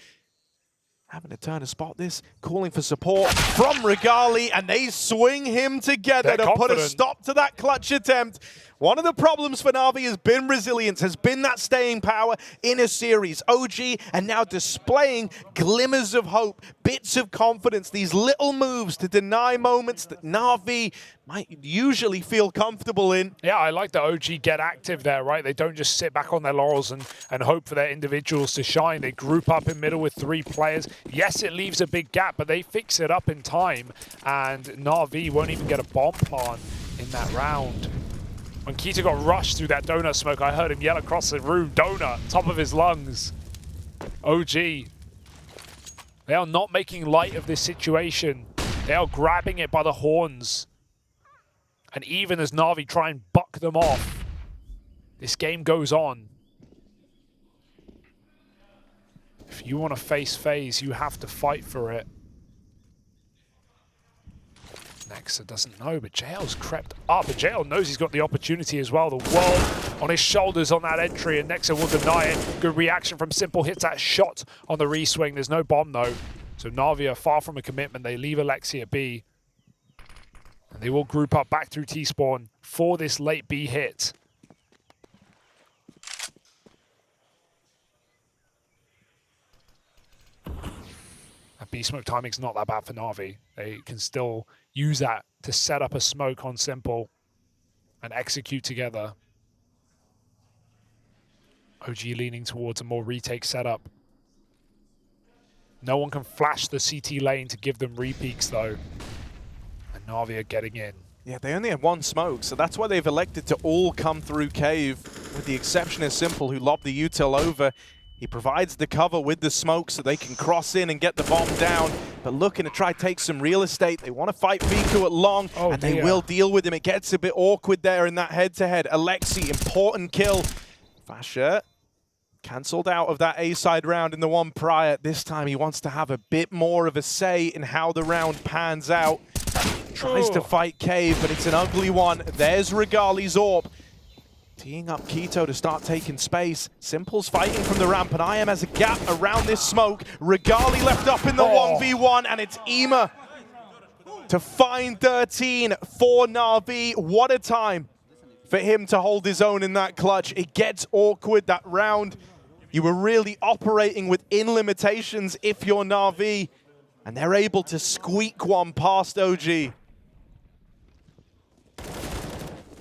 Speaker 2: having to turn to spot this, calling for support from Regali, and they swing him together to put a stop to that clutch attempt. One of the problems for NaVi has been resilience, has been that staying power in a series. OG and now displaying glimmers of hope, bits of confidence, these little moves to deny moments that NaVi might usually feel comfortable in.
Speaker 1: Yeah, I like that OG get active there, right? They don't just sit back on their laurels and hope for their individuals to shine. They group up in middle with 3 players. Yes, it leaves a big gap, but they fix it up in time, and NaVi won't even get a bomb plant in that round. When Keita got rushed through that donut smoke, I heard him yell across the room, "Donut," top of his lungs. OG, they are not making light of this situation. They are grabbing it by the horns. And even as NaVi try and buck them off, this game goes on. If you want to face FaZe, you have to fight for it. Nexa doesn't know, but JL's crept up, and JL knows he's got the opportunity as well. The world on his shoulders on that entry, and Nexa will deny it. Good reaction from Simple, hits that shot on the reswing. There's no bomb though, so NaVi are far from a commitment. They leave Alexi at B, and they will group up back through T-spawn for this late B hit. That B smoke timing's not that bad for NaVi. They can still use that to set up a smoke on Simple and execute together. OG leaning towards a more retake setup. No one can flash the CT lane to give them repeaks though. And NaVi are getting in.
Speaker 2: Yeah, they only have 1 smoke, so that's why they've elected to all come through cave, with the exception of Simple, who lobbed the util over. He provides the cover with the smoke so they can cross in and get the bomb down, but looking to try take some real estate. They want to fight Fiku at long, and they will deal with him. It gets a bit awkward there in that head-to-head. Alexi, important kill. Fasher cancelled out of that A-side round in the one prior. This time he wants to have a bit more of a say in how the round pans out. Tries to fight Cave, but it's an ugly one. There's Regali's AWP. Teeing up Keto to start taking space. Simple's fighting from the ramp, and IEM has a gap around this smoke. Regali left up in the 1v1, and it's Ema to find 13 for NaVi. What a time for him to hold his own in that clutch. It gets awkward that round. You were really operating within limitations if you're NaVi, and they're able to squeak one past OG.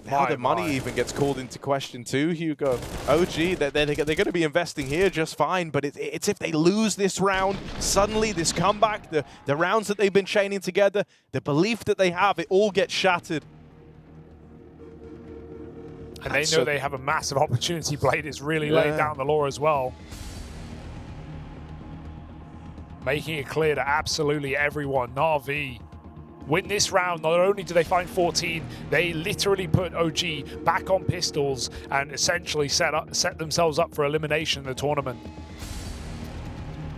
Speaker 2: Now the money even gets called into question too, Hugo. OG, they're going to be investing here just fine, but it's if they lose this round, suddenly this comeback, the rounds that they've been chaining together, the belief that they have, it all gets shattered.
Speaker 1: And they know they have a massive opportunity. Blade is really laying down the law as well. Making it clear to absolutely everyone, NaVi win this round. Not only do they find 14, they literally put OG back on pistols and essentially set themselves up for elimination in the tournament.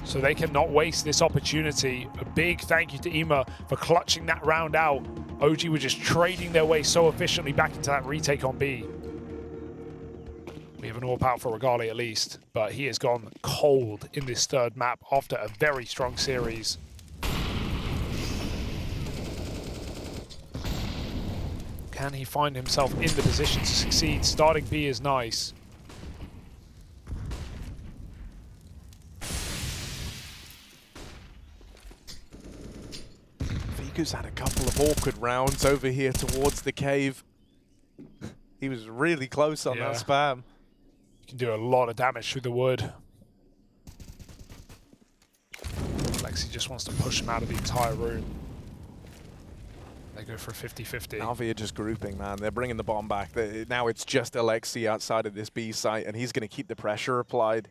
Speaker 1: So they cannot waste this opportunity. A big thank you to Ema for clutching that round out. OG were just trading their way so efficiently back into that retake on B. We have an AWP out for Regali at least, but he has gone cold in this 3rd map after a very strong series. Can he find himself in the position to succeed? Starting B is nice.
Speaker 2: Fiku's had a couple of awkward rounds over here towards the cave. He was really close on that spam.
Speaker 1: You can do a lot of damage through the wood. Alexi just wants to push him out of the entire room. They go for a 50-50.
Speaker 2: NaVi are just grouping, man. They're bringing the bomb back. Now it's just Alexi outside of this B site, and he's going to keep the pressure applied.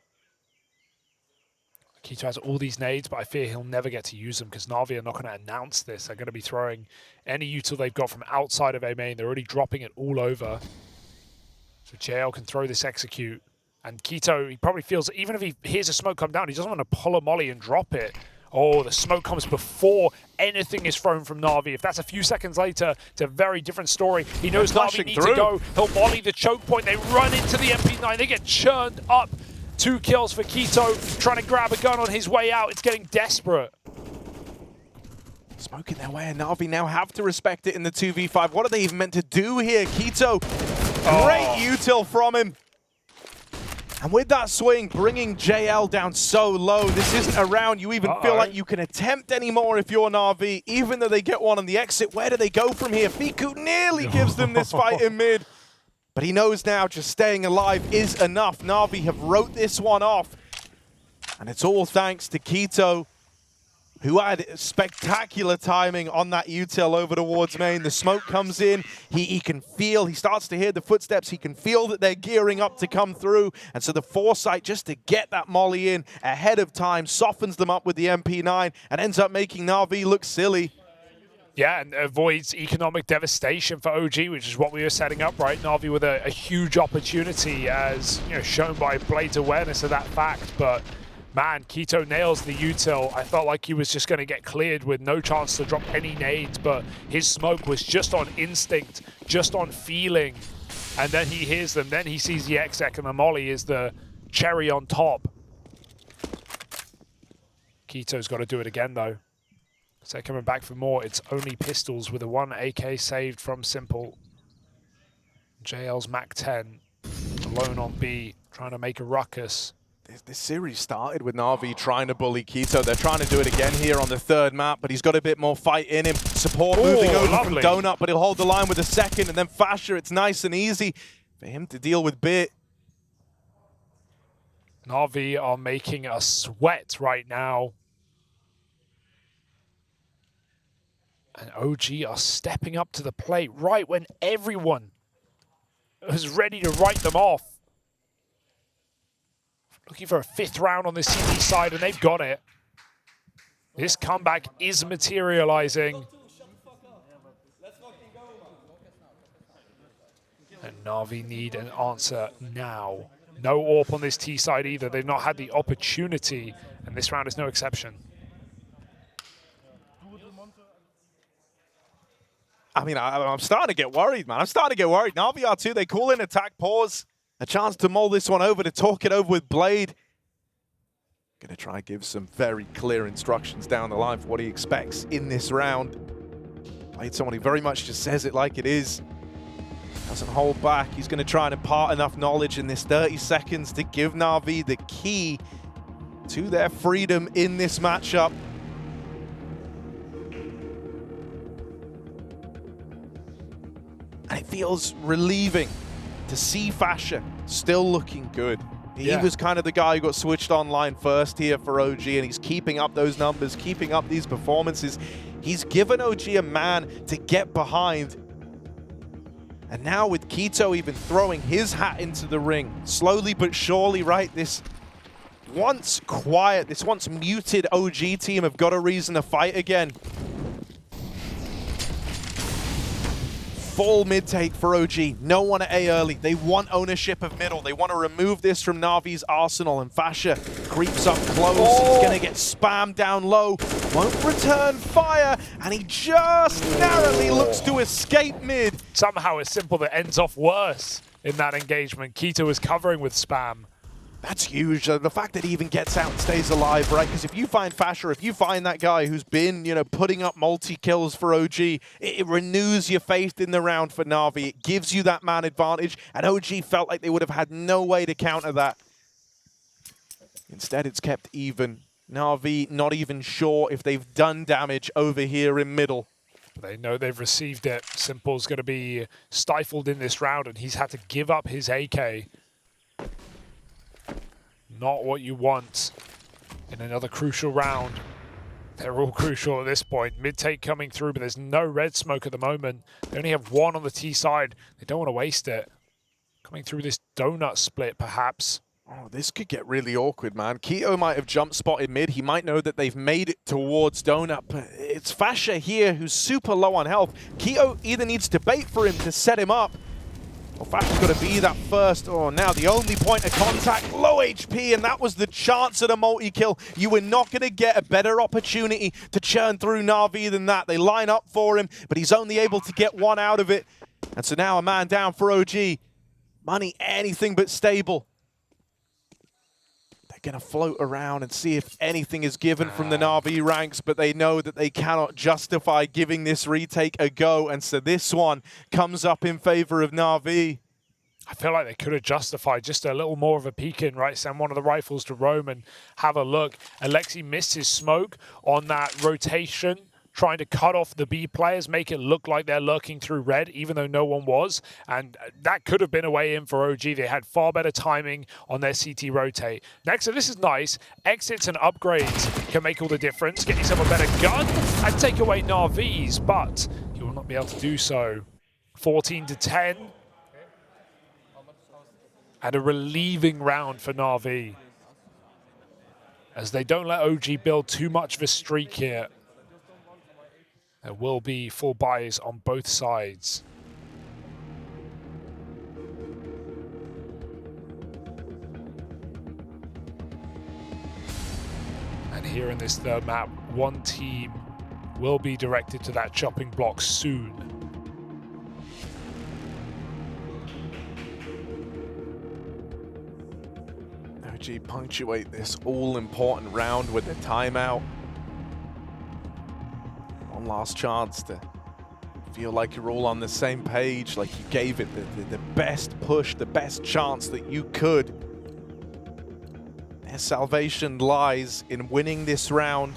Speaker 1: K2 has all these nades, but I fear he'll never get to use them because NaVi are not going to announce this. They're going to be throwing any util they've got from outside of A main. They're already dropping it all over. So JL can throw this execute. And K2, he probably feels that even if he hears a smoke come down, he doesn't want to pull a molly and drop it. Oh, the smoke comes before anything is thrown from NaVi. If that's a few seconds later, it's a very different story. He knows NaVi needs to go. He'll molly the choke point. They run into the MP9. They get churned up. 2 kills for K2, trying to grab a gun on his way out. It's getting desperate.
Speaker 2: Smoking their way, and NaVi now have to respect it in the 2v5. What are they even meant to do here? K2, great util from him. And with that swing, bringing JL down so low, this isn't a round you even feel like you can attempt anymore if you're NaVi. Even though they get one on the exit, where do they go from here? Fiku nearly gives them this fight in mid. But he knows now just staying alive is enough. NaVi have wrote this one off. And it's all thanks to K2, who had spectacular timing on that util over towards main. The smoke comes in, he can feel, he starts to hear the footsteps, he can feel that they're gearing up to come through. And so the foresight just to get that molly in ahead of time softens them up with the MP9 and ends up making NaVi look silly.
Speaker 1: Yeah, and avoids economic devastation for OG, which is what we were setting up, right? NaVi with a huge opportunity, as shown by Blade's awareness of that fact. But man, K2 nails the util. I felt like he was just going to get cleared with no chance to drop any nades, but his smoke was just on instinct, just on feeling. And then he hears them, then he sees the exec, and the molly is the cherry on top. K2's got to do it again, though. So coming back for more, it's only pistols with a 1 AK saved from Simple. JL's Mac-10 alone on B, trying to make a ruckus.
Speaker 2: This series started with NaVi trying to bully K2. They're trying to do it again here on the 3rd map, but he's got a bit more fight in him. Support moving over from Donut, but he'll hold the line with the 2nd, and then Fasher, it's nice and easy for him to deal with Bit.
Speaker 1: NaVi are making us sweat right now. And OG are stepping up to the plate right when everyone is ready to write them off. Looking for a 5th round on this CT side, and they've got it. This comeback is materializing. And NaVi need an answer now. No AWP on this T side either. They've not had the opportunity, and this round is no exception.
Speaker 2: I mean, I'm starting to get worried, man. I'm starting to get worried. NaVi are too. They call in attack pause. A chance to mull this one over, to talk it over with Blade. Gonna try and give some very clear instructions down the line for what he expects in this round. Blade, someone who very much just says it like it is. Doesn't hold back. He's gonna try and impart enough knowledge in this 30 seconds to give NaVi the key to their freedom in this matchup. And it feels relieving to see Fasher still looking good. He was kind of the guy who got switched online first here for OG, and he's keeping up those numbers, keeping up these performances. He's given OG a man to get behind. And now with K2 even throwing his hat into the ring, slowly but surely, right? This once quiet, this once muted OG team have got a reason to fight again. Full mid take for OG. No one at A early. They want ownership of middle. They want to remove this from NaVi's arsenal. And Fasher creeps up close. He's going to get spammed down low. Won't return fire. And he just narrowly looks to escape mid.
Speaker 1: Somehow it's Simple that ends off worse in that engagement. K2 is covering with spam.
Speaker 2: That's huge. The fact that he even gets out and stays alive, right? Because if you find Fasher, if you find that guy who's been, putting up multi-kills for OG, it renews your faith in the round for NaVi. It gives you that man advantage, and OG felt like they would have had no way to counter that. Instead, it's kept even. NaVi not even sure if they've done damage over here in middle.
Speaker 1: They know they've received it. Simple's going to be stifled in this round, and he's had to give up his AK. Not what you want in another crucial round. They're all crucial at this point. Mid-take coming through, but there's no red smoke at the moment. They only have one on the T side. They don't want to waste it. Coming through this donut split, perhaps.
Speaker 2: Oh, this could get really awkward, man. Keto might have jump spotted mid. He might know that they've made it towards donut, but it's Fasha here who's super low on health. Keto either needs to bait for him to set him up, or Fasha's got to be that first. Oh, now the only point of contact, low HP, and that was the chance at a multi-kill. You were not going to get a better opportunity to churn through NaVi than that. They line up for him, but he's only able to get one out of it. And so now a man down for OG. Money anything but stable. They're going to float around and see if anything is given from the NaVi ranks, but they know that they cannot justify giving this retake a go, and so this one comes up in favor of NaVi.
Speaker 1: I feel like they could have justified just a little more of a peek in, right? Send one of the rifles to roam and have a look. Alexi missed his smoke on that rotation, trying to cut off the B players, make it look like they're lurking through red, even though no one was. And that could have been a way in for OG. They had far better timing on their CT rotate. Next, so this is nice. Exits and upgrades can make all the difference. Get yourself a better gun and take away NaVi's, but you will not be able to do so. 14-10. And a relieving round for NaVi, as they don't let OG build too much of a streak here. There will be full buys on both sides. And here in this third map, one team will be directed to that chopping block soon.
Speaker 2: OG punctuate this all-important round with a timeout. One last chance to feel like you're all on the same page, like you gave it the best push, the best chance that you could. Their salvation lies in winning this round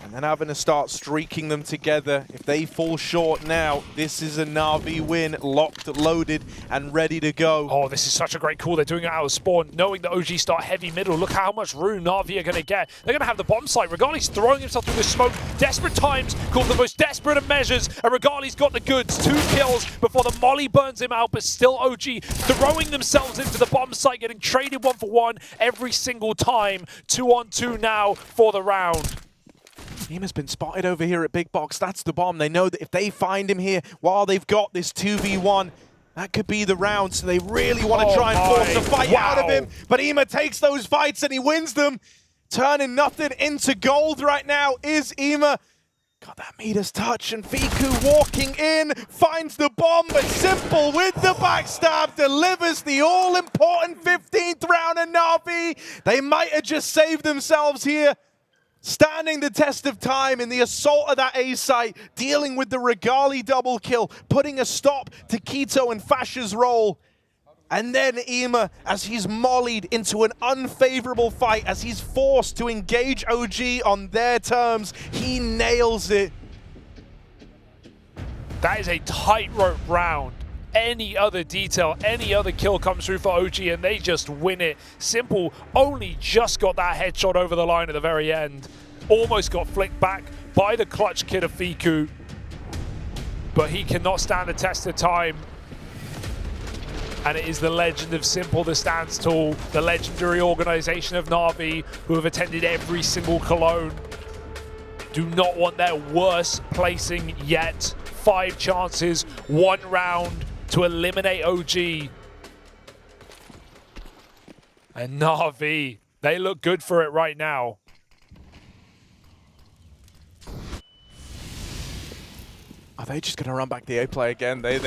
Speaker 2: and then having to start streaking them together. If they fall short now, this is a NaVi win, locked, loaded, and ready to go.
Speaker 1: Oh, this is such a great call. They're doing it out of spawn, knowing that OG start heavy middle. Look how much room NaVi are going to get. They're going to have the bomb site. Regali's throwing himself through the smoke. Desperate times called the most desperate of measures, and Regali's got the goods. 2 kills before the molly burns him out, but still OG throwing themselves into the bomb site, getting traded 1-for-1 every single time. 2-on-2 now for the round.
Speaker 2: Ima's been spotted over here at Big Box. That's the bomb. They know that if they find him here while they've got this 2v1, that could be the round. So they really want to try and force a fight out of him. But Ima takes those fights and he wins them. Turning nothing into gold right now is Ima. Got that Midas touch, and Fiku walking in, finds the bomb, but Simple with the backstab delivers the all-important 15th round of NaVi. They might have just saved themselves here. Standing the test of time in the assault of that A site, dealing with the Regali double kill, putting a stop to Keto and Fasha's role. And then Ima, as he's mollied into an unfavorable fight, as he's forced to engage OG on their terms, he nails it.
Speaker 1: That is a tightrope round. Any other detail, any other kill comes through for OG and they just win it. Simple only just got that headshot over the line at the very end. Almost got flicked back by the clutch kid of Fiku, but he cannot stand the test of time. And it is the legend of Simple that stands tall, the legendary organization of NaVi, who have attended every single Cologne. Do not want their worst placing yet. 5 chances, 1 round to eliminate OG. And NaVi, they look good for it right now.
Speaker 2: Are they just going to run back the A play again? They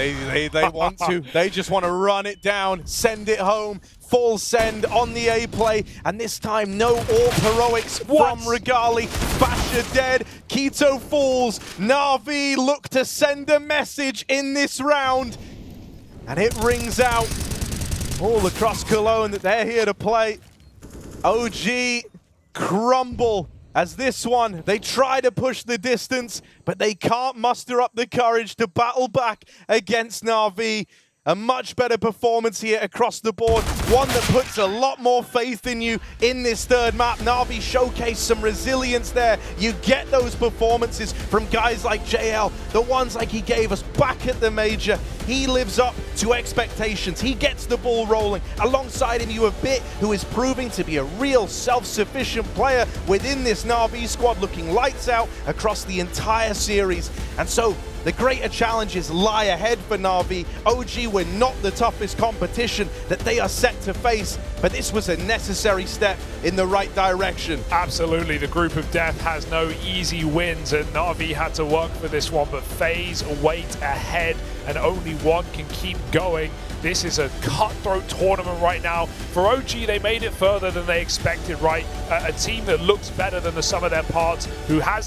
Speaker 2: want to. They just want to run it down, send it home, full send on the A play, and this time no AWP heroics from Regali. Fasha dead, Keto falls. NaVi look to send a message in this round, and it rings out all across Cologne that they're here to play. OG crumble. As this one, they try to push the distance, but they can't muster up the courage to battle back against NaVi. A much better performance here across the board. One that puts a lot more faith in you in this third map. NaVi showcased some resilience there. You get those performances from guys like JL, the ones like he gave us back at the major. He lives up to expectations. He gets the ball rolling. Alongside him, you have Bit, who is proving to be a real self-sufficient player within this NaVi squad, looking lights out across the entire series. And so, the greater challenges lie ahead for NaVi. OG were not the toughest competition that they are set to face, but this was a necessary step in the right direction.
Speaker 1: Absolutely, the group of death has no easy wins, and NaVi had to work for this one, but FaZe wait ahead, and only one can keep going. This is a cutthroat tournament right now. For OG, they made it further than they expected, right? A team that looks better than the sum of their parts, who has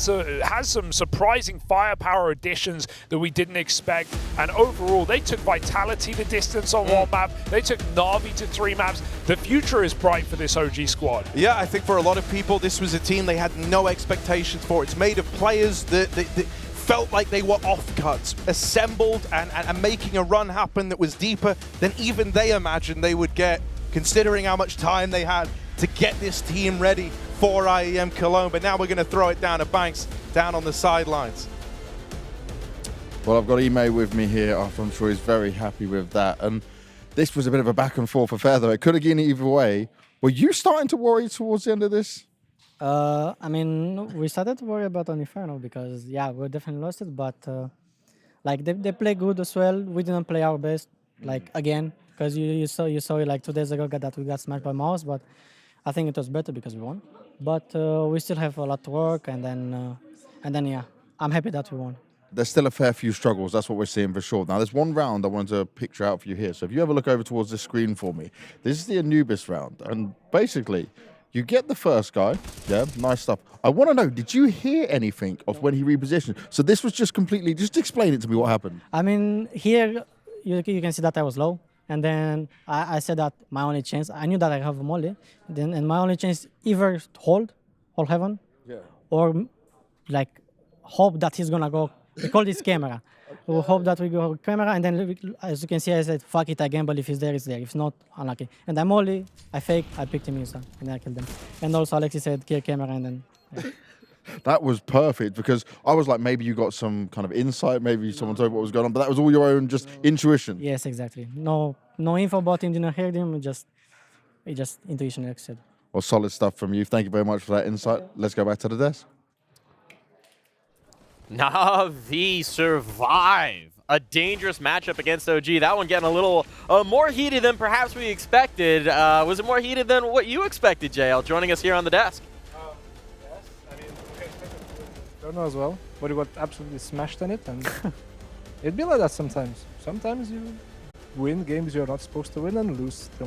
Speaker 1: some surprising firepower additions that we didn't expect. And overall, they took Vitality the distance on one map. They took NaVi to 3 maps. The future is bright for this OG squad.
Speaker 2: Yeah, I think for a lot of people, this was a team they had no expectations for. It's made of players that felt like they were off-cuts, assembled and making a run happen that was deeper than even they imagined they would get, considering how much time they had to get this team ready for IEM Cologne. But now we're going to throw it down to Banks, down on the sidelines.
Speaker 4: Well, I've got Ime with me here. I'm sure he's very happy with that. And this was a bit of a back and forth affair, though. It could have gone either way. Were you starting to worry towards the end of this?
Speaker 5: I mean, we started to worry about on Inferno because, yeah, we definitely lost it, but like they play good as well. We didn't play our best, like again, because you saw it like 2 days ago that we got smashed by Mouse, but I think it was better because we won. But we still have a lot to work, and then yeah, I'm happy that we won.
Speaker 4: There's still a fair few struggles. That's what we're seeing for sure. Now, there's one round I wanted to picture out for you here. So if you ever look over towards the screen for me, this is the Anubis round, and basically, you get the first guy, yeah, nice stuff. I want to know, did you hear anything of when he repositioned? So this was just completely, just explain it to me what happened.
Speaker 5: I mean, here you can see that I was low, and then I said that my only chance, I knew that I have a molly, and my only chance either hold heaven, or like hope that he's gonna go. We call this camera. We hope that we go camera, and then as you can see, I said, fuck it, I gamble. If he's there, it's there. If not, unlucky. And I'm only, I fake, I picked him inside, and I killed them. And also Alexi said, kill camera, and then... Yeah.
Speaker 4: That was perfect, because I was like, maybe you got some kind of insight, maybe someone told you what was going on, but that was all your own just intuition.
Speaker 5: Yes, exactly. No info about him, didn't hear him, just intuition, like I said.
Speaker 4: Well, solid stuff from you. Thank you very much for that insight. Let's go back to the desk.
Speaker 6: NaVi survive a dangerous matchup against OG. That one getting a little more heated than perhaps we expected. Was it more heated than what you expected, JL, joining us here on the desk?
Speaker 7: Yes, I mean, don't know as well, but we got absolutely smashed on it, and it'd be like that sometimes. Sometimes you win games you're not supposed to win and lose the